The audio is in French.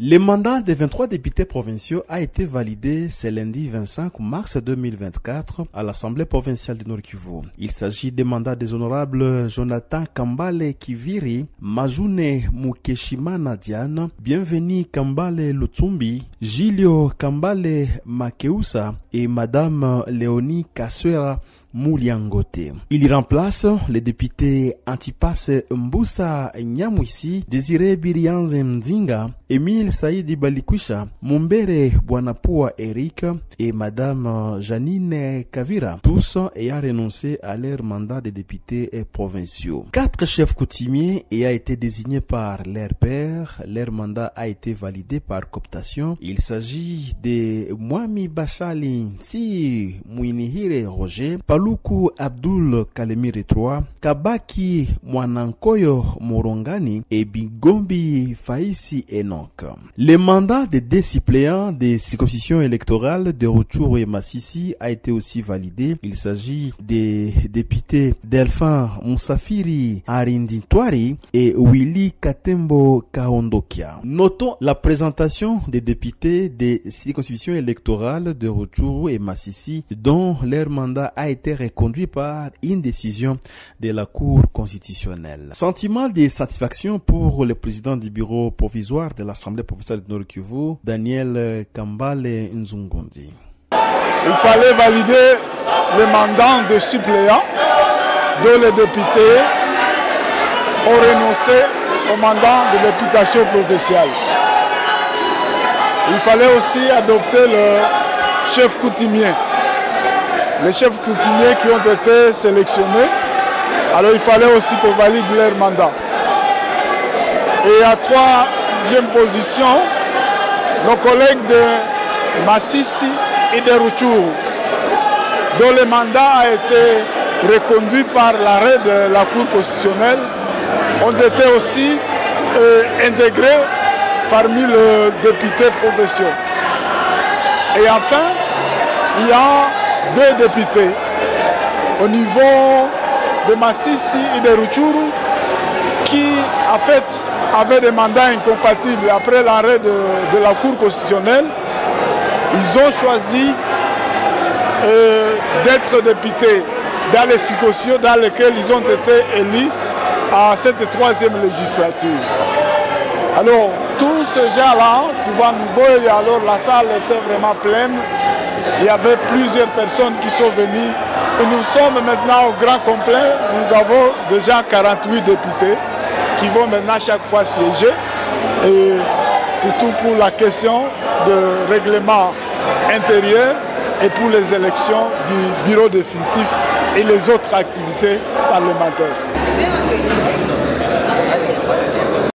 Le mandat des 23 députés provinciaux a été validé ce lundi 25 mars 2024 à l'Assemblée provinciale du Nord-Kivu. Il s'agit des mandats des honorables Jonathan Kambale Kiviri, Majune Mukeshimana Diane, Bienvenue Kambale Lutumbi, Gilio Kambale Makeusa et Madame Léonie Kaswera Mouliangote. Il y remplace les députés Antipas Mbusa Nyamwisi, Désiré Birianze Mzinga, Émile Saïdi Balikwisha, Mumbere Bwanapua Eric et Madame Janine Kavira, tous ayant renoncé à leur mandat de députés provinciaux. 4 chefs coutumiers ayant été désignés par leur père, leur mandat a été validé par cooptation. Il s'agit de Mwami Bachali Nti Mwinihire Roger, Paluku Abdul Kalemire III, Kabaki Mwanankoyo Morongani et Bigombi Faisi Enoch. Le mandat des 2 suppléants des circonscriptions électorales de Rutshuru et Masisi a été aussi validé. Il s'agit des députés Delphin Moussafiri Arindintwari et Willy Katembo Kahondokia. Notons la présentation des députés des circonscriptions électorales de Rutshuru et Masisi dont leur mandat a été reconduit par une décision de la Cour constitutionnelle. Sentiment de satisfaction pour le président du bureau provisoire de l'Assemblée provinciale du Nord-Kivu, Daniel Kambale Nzungundi. Il fallait valider le mandat de suppléants dont les députés ont renoncé au mandat de députation provinciale. Il fallait aussi adopter le chef coutumier. Les chefs coutumiers qui ont été sélectionnés, alors il fallait aussi qu'on valide leur mandat. Et à 3e position, nos collègues de Masisi et de Rutshuru, dont le mandat a été reconduit par l'arrêt de la Cour constitutionnelle, ont été aussi intégrés parmi les députés provinciaux. Et enfin, il y a 2 députés au niveau de Masisi et de Rutshuru qui, en fait, avaient des mandats incompatibles après l'arrêt de la Cour constitutionnelle. Ils ont choisi d'être députés dans les circonscriptions dans lesquelles ils ont été élus à cette 3e législature. Alors, tous ces gens-là, tu vois, nous voyons, alors la salle était vraiment pleine. Il y avait plusieurs personnes qui sont venues. Et nous sommes maintenant au grand complet. Nous avons déjà 48 députés qui vont maintenant chaque fois siéger. Et c'est tout pour la question de règlement intérieur et pour les élections du bureau définitif et les autres activités parlementaires.